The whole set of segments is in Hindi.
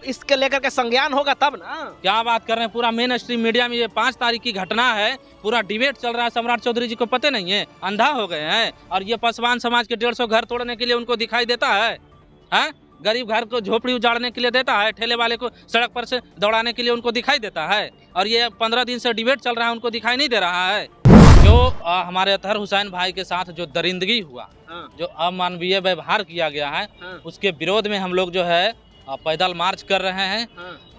इसके लेकर के संज्ञान होगा तब ना। क्या बात कर रहे हैं, पूरा मेन स्ट्रीम मीडिया में ये 5 तारीख की घटना है, पूरा डिबेट चल रहा है। सम्राट चौधरी जी को पता नहीं है, अंधा हो गए हैं। और ये पासवान समाज के 150 घर तोड़ने के लिए उनको दिखाई देता है, गरीब घर को झोपड़ी उजाड़ने के लिए देता है, ठेले वाले को सड़क पर से दौड़ाने के लिए उनको दिखाई देता है। और ये 15 दिन से डिबेट चल रहा है, उनको दिखाई नहीं दे रहा है। जो हमारे अतहर हुसैन भाई के साथ जो दरिंदगी हुआ, जो अमानवीय व्यवहार किया गया है, उसके विरोध में हम लोग जो है पैदल मार्च कर रहे हैं।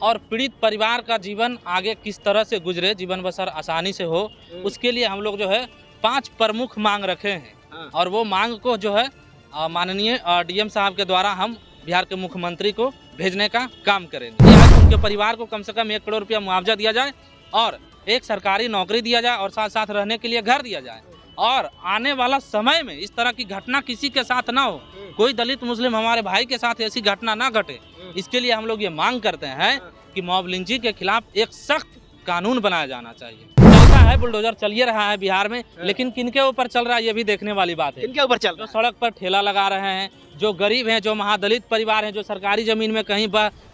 और पीड़ित परिवार का जीवन आगे किस तरह से गुजरे, जीवन बसर आसानी से हो, उसके लिए हम लोग जो है 5 प्रमुख मांग रखे हैं। और वो मांग को जो है माननीय डीएम साहब के द्वारा हम बिहार के मुख्यमंत्री को भेजने का काम करेंगे। उनके परिवार को कम से कम 1 करोड़ रुपया मुआवजा दिया जाए और एक सरकारी नौकरी दिया जाए और साथ साथ रहने के लिए घर दिया जाए। और आने वाला समय में इस तरह की घटना किसी के साथ ना हो, कोई दलित मुस्लिम हमारे भाई के साथ ऐसी घटना ना घटे, इसके लिए हम लोग ये मांग करते हैं कि मॉब लिंचिंग के खिलाफ एक सख्त कानून बनाया जाना चाहिए। चलता है, बुलडोजर चलिए रहा है बिहार में, लेकिन किनके ऊपर चल रहा है ये भी देखने वाली बात है। किनके ऊपर चल रहा है? जो सड़क पर ठेला लगा रहे हैं, जो गरीब हैं, जो महादलित परिवार हैं, जो सरकारी जमीन में कहीं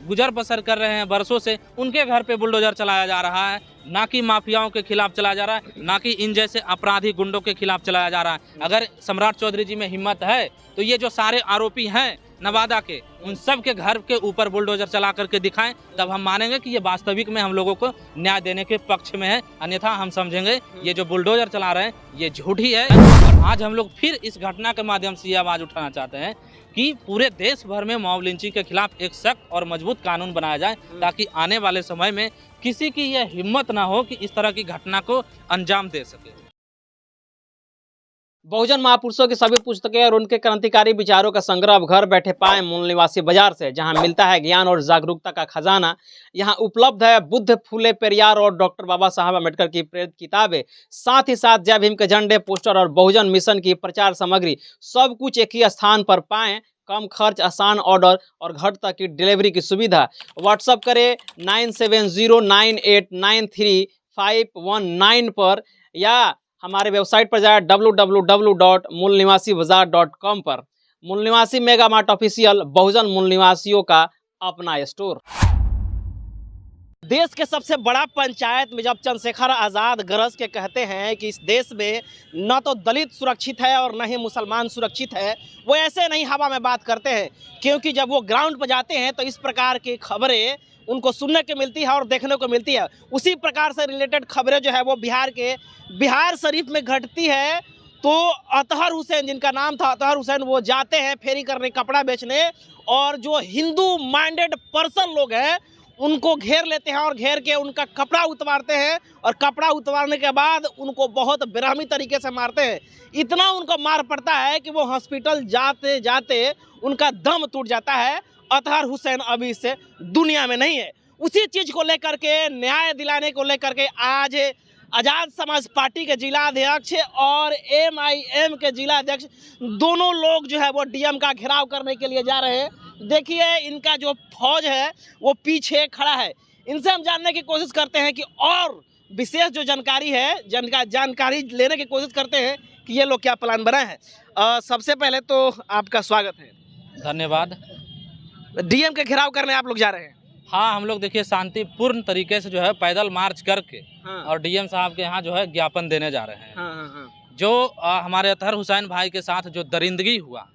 गुजर बसर कर रहे हैं बरसों से, उनके घर पे बुलडोजर चलाया जा रहा है। ना कि माफियाओं के खिलाफ चलाया जा रहा है, ना कि इन जैसे अपराधी गुंडों के खिलाफ चलाया जा रहा है। अगर सम्राट चौधरी जी में हिम्मत है तो ये जो सारे आरोपी हैं नवादा के, उन सब के घर के ऊपर बुलडोजर चला करके दिखाएं, तब हम मानेंगे कि ये वास्तविक में हम लोगों को न्याय देने के पक्ष में है। अन्यथा हम समझेंगे ये जो बुलडोजर चला रहे हैं ये झूठी है। और आज हम लोग फिर इस घटना के माध्यम से ये आवाज उठाना चाहते हैं कि पूरे देश भर में मॉब लिंचिंग के खिलाफ एक सख्त और मजबूत कानून बनाया जाए, ताकि आने वाले समय में किसी की यह हिम्मत ना हो कि इस तरह की घटना को अंजाम दे सके। बहुजन महापुरुषों की सभी पुस्तकें और उनके क्रांतिकारी विचारों का संग्रह अब घर बैठे पाएं मूल निवासी बाजार से, जहां मिलता है ज्ञान और जागरूकता का खजाना। यहां उपलब्ध है बुद्ध, फूले पेरियार और डॉक्टर बाबा साहब अम्बेडकर की प्रेरित किताबें, साथ ही साथ जय भीम के झंडे, पोस्टर और बहुजन मिशन की प्रचार सामग्री। सब कुछ एक ही स्थान पर पाएं, कम खर्च, आसान ऑर्डर और घर तक की डिलीवरी की सुविधा। व्हाट्सअप करें 9709893519 पर, या हमारे वेबसाइट पर जाए www.मूलनिवासीबाजार.com पर। मूल निवासी मेगा मार्ट ऑफिशियल, बहुजन मूल निवासियों का अपना स्टोर। देश के सबसे बड़ा पंचायत में जब चंद्रशेखर आज़ाद गरज के कहते हैं कि इस देश में न तो दलित सुरक्षित है और न ही मुसलमान सुरक्षित है, वो ऐसे नहीं हवा में बात करते हैं, क्योंकि जब वो ग्राउंड पर जाते हैं तो इस प्रकार की खबरें उनको सुनने को मिलती है और देखने को मिलती है। उसी प्रकार से रिलेटेड खबरें जो है वो बिहार शरीफ में घटती है। तो अतहर हुसैन, जिनका नाम था अतहर हुसैन, वो जाते हैं फेरी करने, कपड़ा बेचने, और जो हिंदू माइंडेड पर्सन लोग हैं उनको घेर लेते हैं और घेर के उनका कपड़ा उतारते हैं, और कपड़ा उतारने के बाद उनको बहुत बेरहमी तरीके से मारते हैं। इतना उनको मार पड़ता है कि वो हॉस्पिटल जाते जाते उनका दम टूट जाता है। अतहर हुसैन अभी से दुनिया में नहीं है। उसी चीज़ को लेकर के, न्याय दिलाने को लेकर के आज आज़ाद समाज पार्टी के जिलाध्यक्ष और MIM के जिलाध्यक्ष दोनों लोग जो है वो डीएम का घेराव करने के लिए जा रहे हैं। देखिए इनका जो फौज है वो पीछे खड़ा है। इनसे हम जानने की कोशिश करते हैं कि और विशेष जो जानकारी है, जानकारी लेने की कोशिश करते हैं कि ये लोग क्या प्लान बनाए हैं। सबसे पहले तो आपका स्वागत है। धन्यवाद। डीएम के घेराव करने आप लोग जा रहे हैं? हाँ, हम लोग देखिए शांतिपूर्ण तरीके से जो है पैदल मार्च करके और डीएम साहब के यहाँ जो है ज्ञापन देने जा रहे हैं। जो हमारे अतहर हुसैन भाई के साथ जो दरिंदगी हुआ,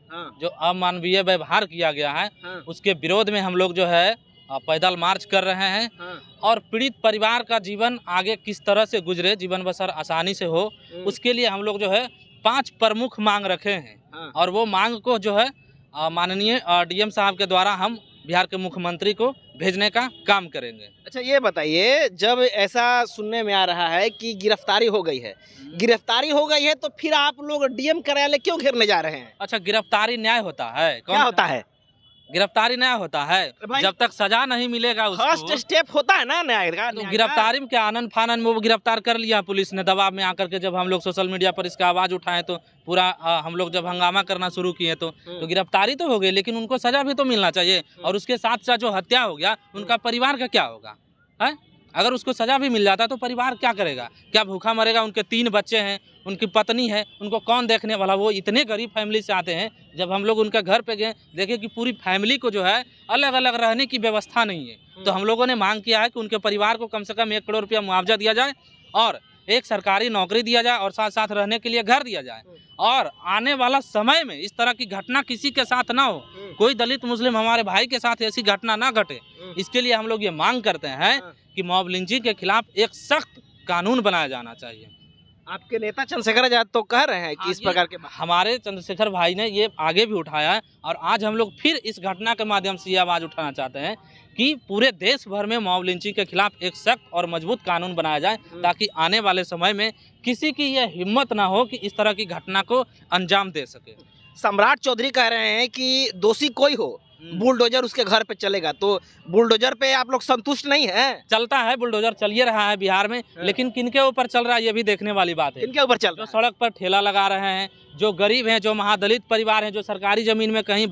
जो अमानवीय व्यवहार किया गया है, उसके विरोध में हम लोग जो है पैदल मार्च कर रहे हैं। और पीड़ित परिवार का जीवन आगे किस तरह से गुजरे, जीवन बसर आसानी से हो, उसके लिए हम लोग जो है 5 प्रमुख मांग रखे हैं। और वो मांग को जो है माननीय डीएम साहब के द्वारा हम बिहार के मुख्यमंत्री को भेजने का काम करेंगे। अच्छा, ये बताइए, जब ऐसा सुनने में आ रहा है कि गिरफ्तारी हो गई है, तो फिर आप लोग डीएम कार्यालय क्यों घेरने जा रहे हैं? अच्छा, गिरफ्तारी न्याय होता है? क्या होता है? गिरफ्तारी न्याय होता है जब तक सजा नहीं मिलेगा उसको। फर्स्ट स्टेप होता है ना न्याय का। तो गिरफ्तारी में क्या आनन फानन में वो गिरफ्तार कर लिया पुलिस ने दबाव में आकर के। जब हम लोग सोशल मीडिया पर इसका आवाज उठाए तो पूरा हम लोग जब हंगामा करना शुरू किए तो गिरफ्तारी तो हो गई, लेकिन उनको सजा भी तो मिलना चाहिए। और उसके साथ साथ जो हत्या हो गया, उनका परिवार का क्या होगा? है अगर उसको सज़ा भी मिल जाता तो परिवार क्या करेगा? क्या भूखा मरेगा? उनके 3 बच्चे हैं, उनकी पत्नी है, उनको कौन देखने वाला? वो इतने गरीब फैमिली से आते हैं। जब हम लोग उनके घर पे गए, देखे कि पूरी फैमिली को जो है अलग अलग रहने की व्यवस्था नहीं है। तो हम लोगों ने मांग किया है कि उनके परिवार को कम से कम 1 करोड़ रुपया मुआवजा दिया जाए और एक सरकारी नौकरी दिया जाए और साथ साथ रहने के लिए घर दिया जाए। और आने वाला समय में इस तरह की घटना किसी के साथ ना हो, कोई दलित मुस्लिम हमारे भाई के साथ ऐसी घटना ना घटे। इसके लिए हम लोग ये मांग करते हैं कि मॉब लिंचिंग के खिलाफ एक सख्त कानून बनाया जाना चाहिए। आपके नेता चंद्रशेखर आजाद तो कह रहे हैं कि इस प्रकार के हमारे चंद्रशेखर भाई ने ये आगे भी उठाया है और आज हम लोग फिर इस घटना के माध्यम से ये आवाज़ उठाना चाहते हैं कि पूरे देश भर में मॉब लिंचिंग के खिलाफ एक सख्त और मजबूत कानून बनाया जाए, ताकि आने वाले समय में किसी की यह हिम्मत ना हो कि इस तरह की घटना को अंजाम दे सके। सम्राट चौधरी कह रहे हैं कि दोषी कोई हो, बुलडोजर उसके घर पे चलेगा। तो बुलडोजर पे आप लोग संतुष्ट नहीं हैं? चलता है, बुलडोजर चल ही रहा है बिहार में, लेकिन किनके ऊपर चल रहा है ये भी देखने वाली बात है। किनके ऊपर चल रहा है? जो सड़क पर ठेला लगा रहे हैं, जो गरीब हैं, जो महादलित परिवार हैं, जो सरकारी ज़मीन में कहीं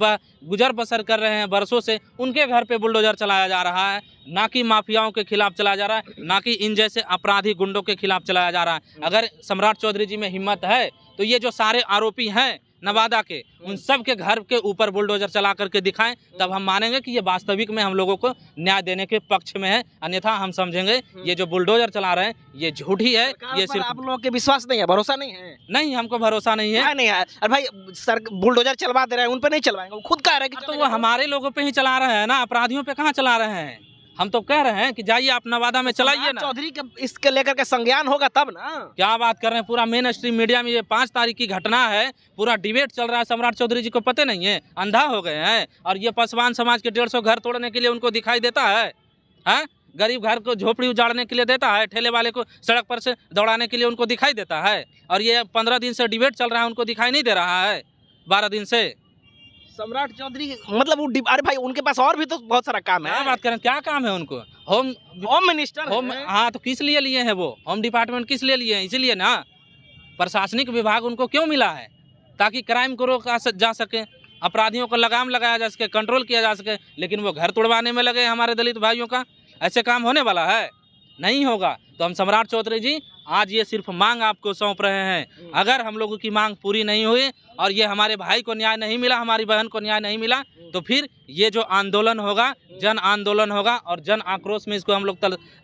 गुजर बसर कर रहे हैं बरसों से, उनके घर पे बुलडोजर चलाया जा रहा है। ना कि माफियाओं के खिलाफ चलाया जा रहा है, ना कि इन जैसे अपराधी गुंडों के खिलाफ चलाया जा रहा है। अगर सम्राट चौधरी जी में हिम्मत है तो ये जो सारे आरोपी हैं नवादा के, उन सब के घर के ऊपर बुलडोजर चला करके दिखाएं, तब हम मानेंगे कि ये वास्तविक में हम लोगों को न्याय देने के पक्ष में है। अन्यथा हम समझेंगे ये जो बुलडोजर चला रहे हैं ये झूठी है। ये सिर्फ आप लोगों के विश्वास नहीं है, भरोसा नहीं है? नहीं, हमको भरोसा नहीं है। नहीं है। अरे भाई, सर बुलडोजर चलवा दे रहे हैं, उन पे नहीं चलवाएंगे? वो खुद कह रहे हैं कि तो वो हमारे लोगों पे ही चला रहे हैं ना, अपराधियों पे कहाँ चला रहे हैं? हम तो कह रहे हैं कि जाइए आप नवादा में चलाइए ना। चौधरी के इसके लेकर के संज्ञान होगा तब ना। क्या बात कर रहे हैं? पूरा मेन स्ट्रीम मीडिया में ये 5 तारीख की घटना है, पूरा डिबेट चल रहा है। सम्राट चौधरी जी को पता नहीं है, अंधा हो गए हैं। और ये पासवान समाज के 150 घर तोड़ने के लिए उनको दिखाई देता है? गरीब घर को झोपड़ी उजाड़ने के लिए देता है, ठेले वाले को सड़क पर से दौड़ाने के लिए उनको दिखाई देता है। और ये 15 दिन से डिबेट चल रहा है, उनको दिखाई नहीं दे रहा है 12 दिन से। सम्राट चौधरी मतलब वो अरे भाई, उनके पास और भी तो बहुत सारा काम है। क्या बात करें, क्या काम है उनको? होम मिनिस्टर, हाँ, तो किस लिए लिए हैं वो? होम डिपार्टमेंट किस लिए लिए हैं? इसीलिए ना। प्रशासनिक विभाग उनको क्यों मिला है? ताकि क्राइम को रोका जा सके, अपराधियों को लगाम लगाया जा सके, कंट्रोल किया जा सके। लेकिन वो घर तोड़वाने में लगे हमारे दलित भाइयों का। ऐसे काम होने वाला है? नहीं होगा। तो हम सम्राट चौधरी जी आज ये सिर्फ मांग आपको सौंप रहे हैं। अगर हम लोगों की मांग पूरी नहीं हुई और ये हमारे भाई को न्याय नहीं मिला, हमारी बहन को न्याय नहीं मिला, तो फिर ये जो आंदोलन होगा, जन आंदोलन होगा और जन आक्रोश में इसको हम लोग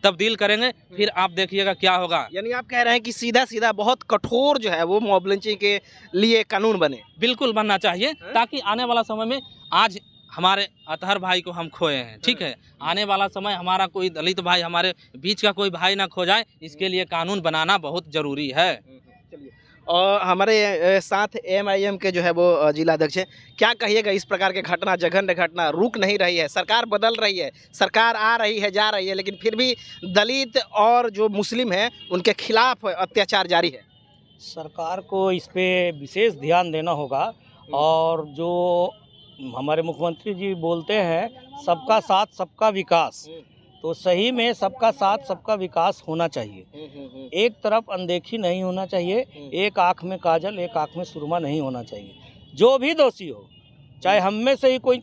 तब्दील करेंगे। फिर आप देखिएगा क्या होगा। यानी आप कह रहे हैं कि सीधा सीधा बहुत कठोर जो है वो मॉब लिंचिंग के लिए कानून बने? बिल्कुल बनना चाहिए, ताकि आने वाला समय में, आज हमारे अतहर भाई को हम खोए हैं, ठीक है, आने वाला समय हमारा कोई दलित भाई, हमारे बीच का कोई भाई ना खो जाए, इसके लिए कानून बनाना बहुत ज़रूरी है। चलिए, और हमारे साथ एमआईएम के जो है वो जिला अध्यक्ष हैं, क्या कहिएगा इस प्रकार के घटना, जघन्य घटना रुक नहीं रही है? सरकार बदल रही है, सरकार आ रही है, जा रही है, लेकिन फिर भी दलित और जो मुस्लिम हैं उनके खिलाफ अत्याचार जारी है। सरकार को इस पे विशेष ध्यान देना होगा। और जो हमारे मुख्यमंत्री जी बोलते हैं सबका साथ सबका विकास, तो सही में सबका साथ सबका विकास होना चाहिए। एक तरफ अनदेखी नहीं होना चाहिए, एक आँख में काजल एक आँख में सुरमा नहीं होना चाहिए। जो भी दोषी हो, चाहे हम में से ही कोई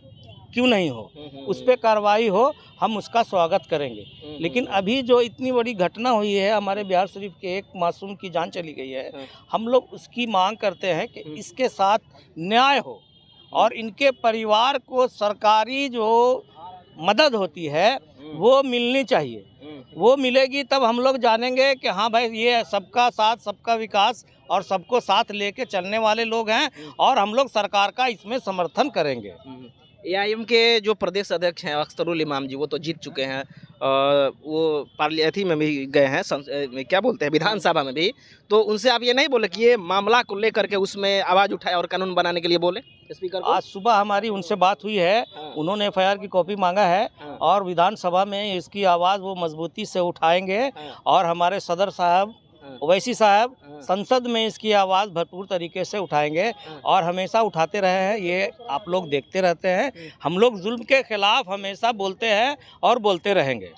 क्यों नहीं हो, उस पर कार्रवाई हो, हम उसका स्वागत करेंगे। लेकिन अभी जो इतनी बड़ी घटना हुई है, हमारे बिहार शरीफ के एक मासूम की जान चली गई है, हम लोग उसकी मांग करते हैं कि इसके साथ न्याय हो और इनके परिवार को सरकारी जो मदद होती है वो मिलनी चाहिए। वो मिलेगी तब हम लोग जानेंगे कि हाँ भाई, ये सबका साथ सबका विकास और सबको साथ लेके चलने वाले लोग हैं और हम लोग सरकार का इसमें समर्थन करेंगे। एआईएम के जो प्रदेश अध्यक्ष हैं अख्तरुल इमाम जी, वो तो जीत चुके हैं, वो पार्लियामेंट में भी गए हैं, क्या बोलते हैं, विधानसभा में भी। तो उनसे आप ये नहीं बोले कि ये मामला को लेकर के उसमें आवाज़ उठाए और कानून बनाने के लिए बोले स्पीकर को? आज सुबह हमारी उनसे बात हुई है। उन्होंने एफआईआर की कॉपी मांगा है और विधानसभा में इसकी आवाज़ वो मजबूती से उठाएंगे। और हमारे सदर साहब, ओवैसी साहब, संसद में इसकी आवाज़ भरपूर तरीके से उठाएंगे और हमेशा उठाते रहे हैं। ये आप लोग देखते रहते हैं, हम लोग जुल्म के खिलाफ हमेशा बोलते हैं और बोलते रहेंगे।